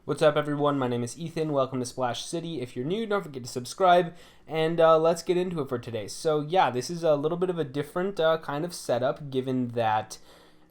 What's up, everyone? My name is Ethan. Welcome to Splash City. If you're new, don't forget to subscribe, and let's get into it for today. So yeah, this is a little bit of a different kind of setup, given that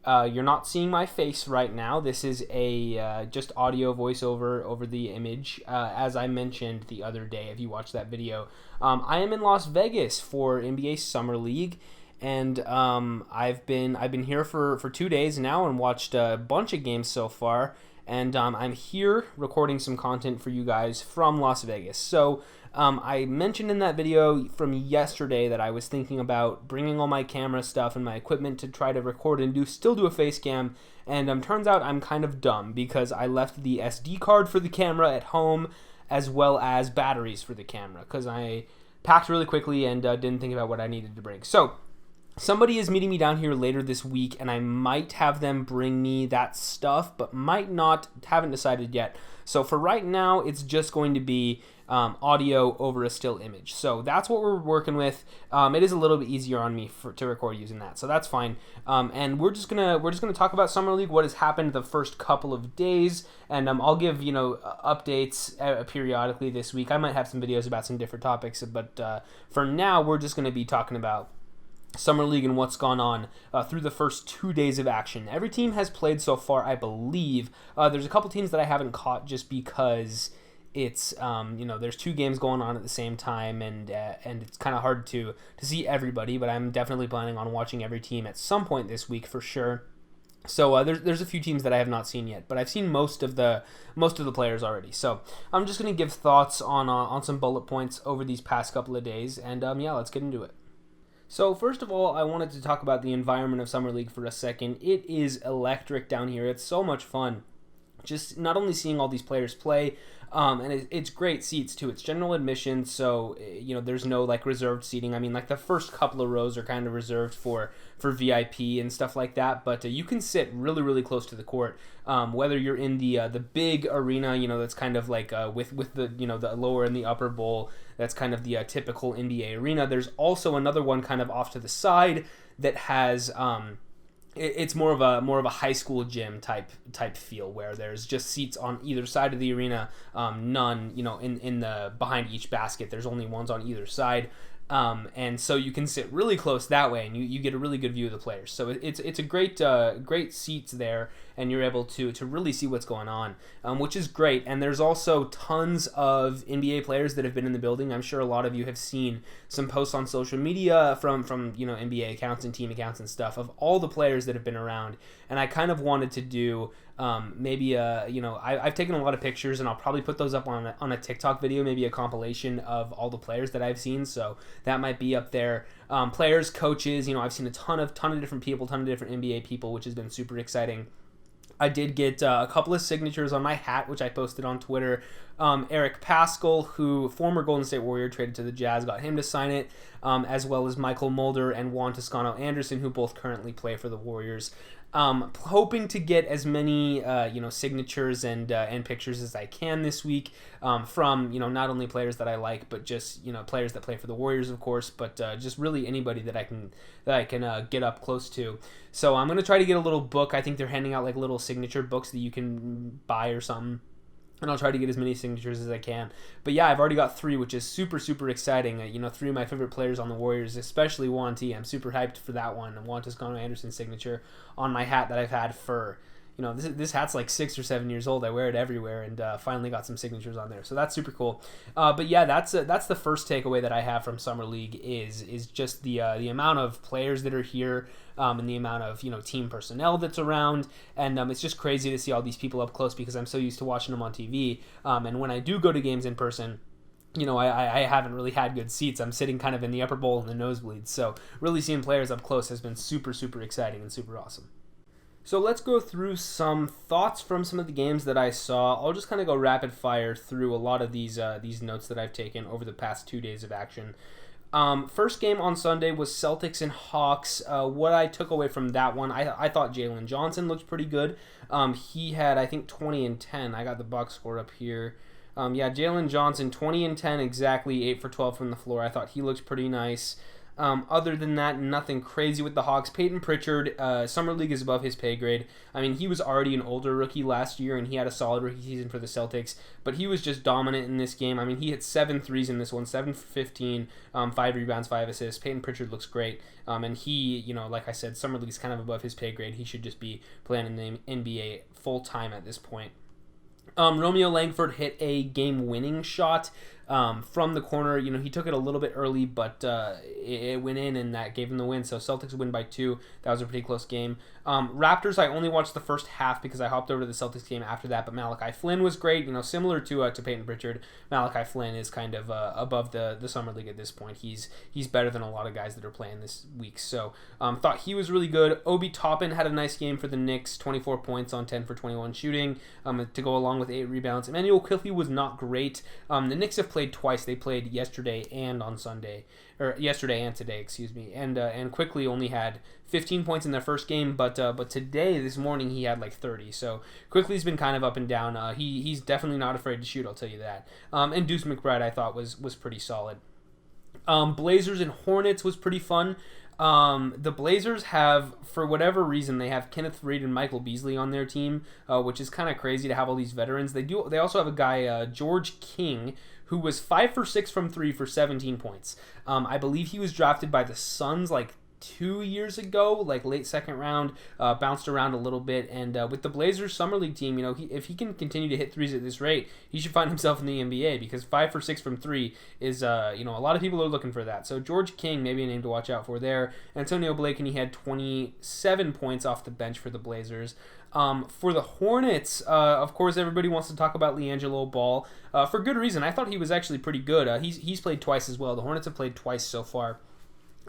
you're not seeing my face right now. This is a just audio voiceover over the image. As I mentioned the other day, if you watched that video, I am in Las Vegas for NBA Summer League. And I've been here for 2 days now and watched a bunch of games so far. And I'm here recording some content for you guys from Las Vegas. So I mentioned in that video from yesterday that I was thinking about bringing all my camera stuff and my equipment to try to record and still do a face cam. And turns out I'm kind of dumb because I left the SD card for the camera at home as well as batteries for the camera because I packed really quickly and didn't think about what I needed to bring. So somebody is meeting me down here later this week, and I might have them bring me that stuff, but might not. Haven't decided yet. So for right now, it's just going to be audio over a still image. So that's what we're working with. It is a little bit easier on me to record using that, so that's fine. And we're just gonna talk about Summer League, what has happened the first couple of days, and I'll give updates periodically this week. I might have some videos about some different topics, but for now, we're just gonna be talking about Summer League and what's gone on through the first 2 days of action. Every team has played so far, I believe. There's a couple teams that I haven't caught just because it's there's 2 games going on at the same time, and it's kind of hard to see everybody. But I'm definitely planning on watching every team at some point this week for sure. So there's a few teams that I have not seen yet, but I've seen most of the players already. So I'm just gonna give thoughts on some bullet points over these past couple of days, and let's get into it. So first of all, I wanted to talk about the environment of Summer League for a second. It is electric down here. It's so much fun. Just not only seeing all these players play, and it's great seats too. It's general admission, so there's no like reserved seating. I mean, like the first couple of rows are kind of reserved for VIP and stuff like that. But you can sit really, really close to the court. Whether you're in the big arena, that's kind of like with the the lower and the upper bowl. That's kind of the typical NBA arena. There's also another one kind of off to the side that has it's more of a high school gym type feel where there's just seats on either side of the arena, none in the behind each basket. There's only ones on either side. And so you can sit really close that way, and you get a really good view of the players. So it's a great seats there, and you're able to really see what's going on, which is great. And there's also tons of NBA players that have been in the building. I'm sure a lot of you have seen some posts on social media from NBA accounts and team accounts and stuff of all the players that have been around. And I kind of wanted to do I've taken a lot of pictures, and I'll probably put those up on a TikTok video, maybe a compilation of all the players that I've seen. So that might be up there. Players, coaches, I've seen a ton of different people, ton of different NBA people, which has been super exciting. I did get a couple of signatures on my hat, which I posted on Twitter. Eric Pascal, who former Golden State Warrior, traded to the Jazz, got him to sign it, as well as Michael Mulder and Juan Toscano Anderson, who both currently play for the Warriors. Hoping to get as many signatures and pictures as I can this week from not only players that I like, but just players that play for the Warriors, of course, but just really anybody that I can get up close to. So I'm gonna try to get a little book. I think they're handing out like little signature books that you can buy or something. And I'll try to get as many signatures as I can. But yeah, I've already got 3, which is super, super exciting. 3 of my favorite players on the Warriors, especially Juan T. I'm super hyped for that one. And Juan Toscano Anderson's signature on my hat that I've had for, this hat's like 6 or 7 years old. I wear it everywhere, and finally got some signatures on there. So that's super cool. But yeah, that's the first takeaway that I have from Summer League is just the amount of players that are here. And the amount of team personnel that's around, and it's just crazy to see all these people up close because I'm so used to watching them on TV. And when I do go to games in person, I haven't really had good seats. I'm sitting kind of in the upper bowl and the nosebleeds. So really seeing players up close has been super, super exciting and super awesome. So let's go through some thoughts from some of the games that I saw. I'll just kind of go rapid fire through a lot of these notes that I've taken over the past 2 days of action. First game on Sunday was Celtics and Hawks. What I took away from that one, I thought Jalen Johnson looked pretty good. He had, I think, 20 and 10. I got the box score up here. Jalen Johnson, 20 and 10 exactly, 8 for 12 from the floor. I thought he looked pretty nice. Other than that, nothing crazy with the Hawks. Peyton Pritchard, Summer League is above his pay grade. I mean, he was already an older rookie last year, and he had a solid rookie season for the Celtics, but he was just dominant in this game. I mean, he hit 7 threes in this one, 7 for 15, 5 rebounds, 5 assists. Peyton Pritchard looks great, and he, like I said, Summer League is kind of above his pay grade. He should just be playing in the NBA full-time at this point. Romeo Langford hit a game-winning shot from the corner. He took it a little bit early, but it went in, and that gave him the win. So Celtics win by 2. That was a pretty close game. Raptors, I only watched the first half because I hopped over to the Celtics game after that, but Malachi Flynn was great. Similar to Peyton Pritchard, Malachi Flynn is kind of above the Summer League at this point. He's better than a lot of guys that are playing this week. So thought he was really good. Obi Toppin had a nice game for the Knicks, 24 points on 10 for 21 shooting to go along with 8 rebounds. Emmanuel Quickley was not great. The Knicks have played twice. They played yesterday and on Sunday, or yesterday and today, excuse me. And Quickley only had 15 points in their first game, but today, this morning, he had like 30. So Quickley's been kind of up and down. He's definitely not afraid to shoot, I'll tell you that. And Deuce McBride, I thought was pretty solid. Blazers and Hornets was pretty fun. The Blazers have, for whatever reason, they have Kenneth Reed and Michael Beasley on their team, which is kind of crazy to have all these veterans. They also have a guy, George King, who was 5 for 6 from 3 for 17 points. I believe he was drafted by the Suns like 2 years ago, like late second round, bounced around a little bit, and with the Blazers Summer League team, if he can continue to hit threes at this rate, he should find himself in the NBA, because 5 for 6 from 3 is, a lot of people are looking for that. So George King, maybe a name to watch out for there. Antonio Blakeney had 27 points off the bench for the Blazers. For the Hornets, of course, everybody wants to talk about Liangelo Ball, for good reason. I thought he was actually pretty good. He's played twice as well. The Hornets have played twice so far.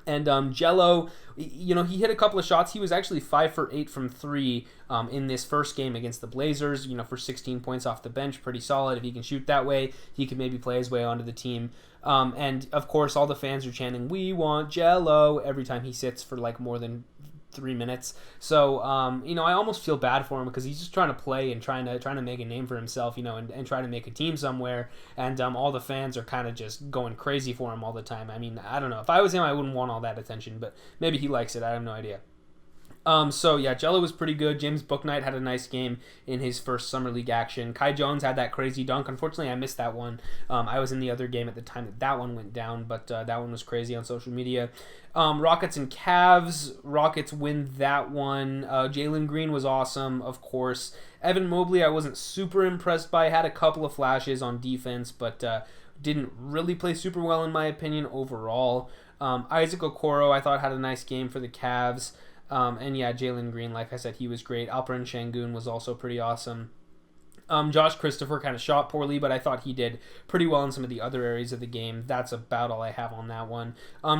And Jello, he hit a couple of shots. He was actually 5 for 8 from 3 in this first game against the Blazers, for 16 points off the bench. Pretty solid. If he can shoot that way, he can maybe play his way onto the team. And, of course, all the fans are chanting, "We want Jello," every time he sits for, like, more than 3 minutes. So, I almost feel bad for him because he's just trying to play and trying to make a name for himself, and try to make a team somewhere. And all the fans are kind of just going crazy for him all the time. I mean, I don't know. If I was him, I wouldn't want all that attention, but maybe he likes it. I have no idea. So yeah, Jello was pretty good. James Bouknight had a nice game in his first Summer League action. Kai Jones had that crazy dunk. Unfortunately, I missed that one. I was in the other game at the time that one went down, but that one was crazy on social media. Rockets and Cavs. Rockets win that one. Jalen Green was awesome, of course. Evan Mobley, I wasn't super impressed by. Had a couple of flashes on defense, but didn't really play super well in my opinion overall. Isaac Okoro, I thought, had a nice game for the Cavs. And yeah, Jalen Green, like I said, he was great. Alperen Şengün was also pretty awesome. Josh Christopher kind of shot poorly, but I thought he did pretty well in some of the other areas of the game. That's about all I have on that one.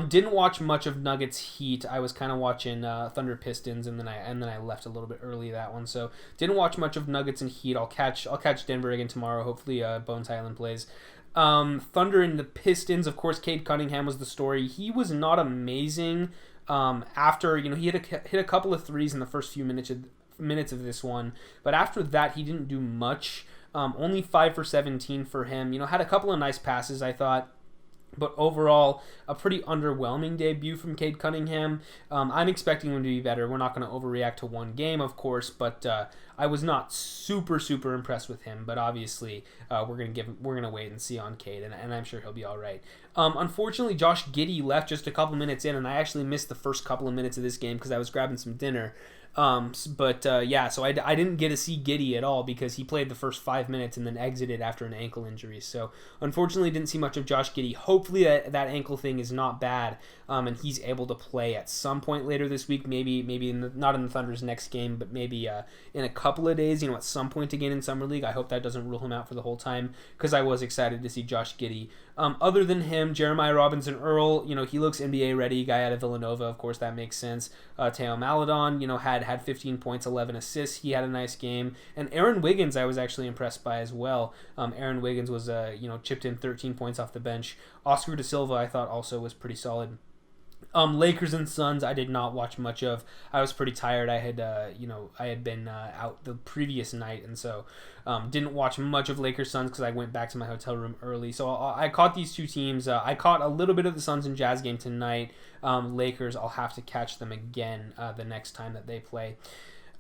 Didn't watch much of Nuggets Heat. I was kind of watching Thunder Pistons, and then I left a little bit early that one. So didn't watch much of Nuggets and Heat. I'll catch Denver again tomorrow. Hopefully Bones Highland plays. Thunder and the Pistons. Of course, Cade Cunningham was the story. He was not amazing. After he hit a couple of threes in the first few minutes of this one, but after that he didn't do much. Only 5 for 17 for him. Had a couple of nice passes, I thought, but overall a pretty underwhelming debut from Cade Cunningham. I'm expecting him to be better. We're not going to overreact to one game, of course, but I was not super impressed with him. But obviously, we're gonna wait and see on Cade, and I'm sure he'll be all right. Unfortunately, Josh Giddey left just a couple minutes in, and I actually missed the first couple of minutes of this game because I was grabbing some dinner. So I didn't get to see Giddey at all because he played the first 5 minutes and then exited after an ankle injury. So unfortunately, didn't see much of Josh Giddey. Hopefully that ankle thing is not bad, and he's able to play at some point later this week. Maybe not in the Thunder's next game, but maybe in a couple of days. At some point again in Summer League. I hope that doesn't rule him out for the whole time because I was excited to see Josh Giddey. Other than him, Jeremiah Robinson Earl, he looks NBA ready. Guy out of Villanova, of course, that makes sense. Teo Maledon, had 15 points, 11 assists. He had a nice game. And Aaron Wiggins, I was actually impressed by as well. Aaron Wiggins was, chipped in 13 points off the bench. Oscar Da Silva, I thought, also was pretty solid. Lakers and Suns, I did not watch much of. I was pretty tired. I had, I had been out the previous night, and so didn't watch much of Lakers Suns because I went back to my hotel room early. So I caught these two teams. I caught a little bit of the Suns and Jazz game tonight. Lakers, I'll have to catch them again the next time that they play.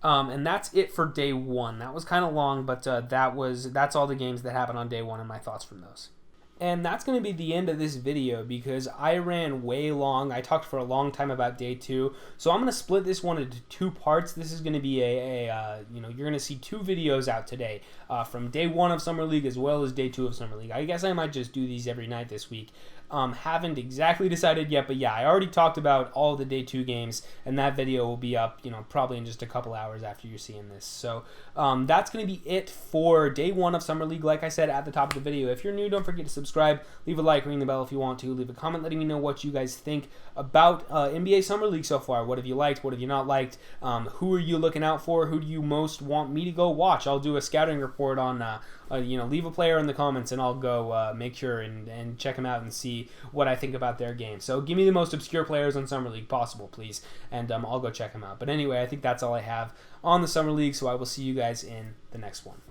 And that's it for day one. That was kind of long, but that's all the games that happened on day one and my thoughts from those. And that's going to be the end of this video because I ran way long. I talked for a long time about day two. So I'm going to split this one into two parts. This is going to be you're going to see two videos out today from day one of Summer League as well as day two of Summer League. I guess I might just do these every night this week. Haven't exactly decided yet, but yeah, I already talked about all the day two games, and that video will be up, probably in just a couple hours after you're seeing this. So that's going to be it for day one of Summer League. Like I said at the top of the video, if you're new, don't forget to subscribe, leave a like, ring the bell if you want to, leave a comment letting me know what you guys think about NBA Summer League so far. What have you liked? What have you not liked? Who are you looking out for? Who do you most want me to go watch? I'll do a scouting report on leave a player in the comments and I'll go make sure and check them out and see what I think about their game. So give me the most obscure players on Summer League possible, please, and I'll go check them out. But anyway, I think that's all I have on the Summer League, so I will see you guys in the next one.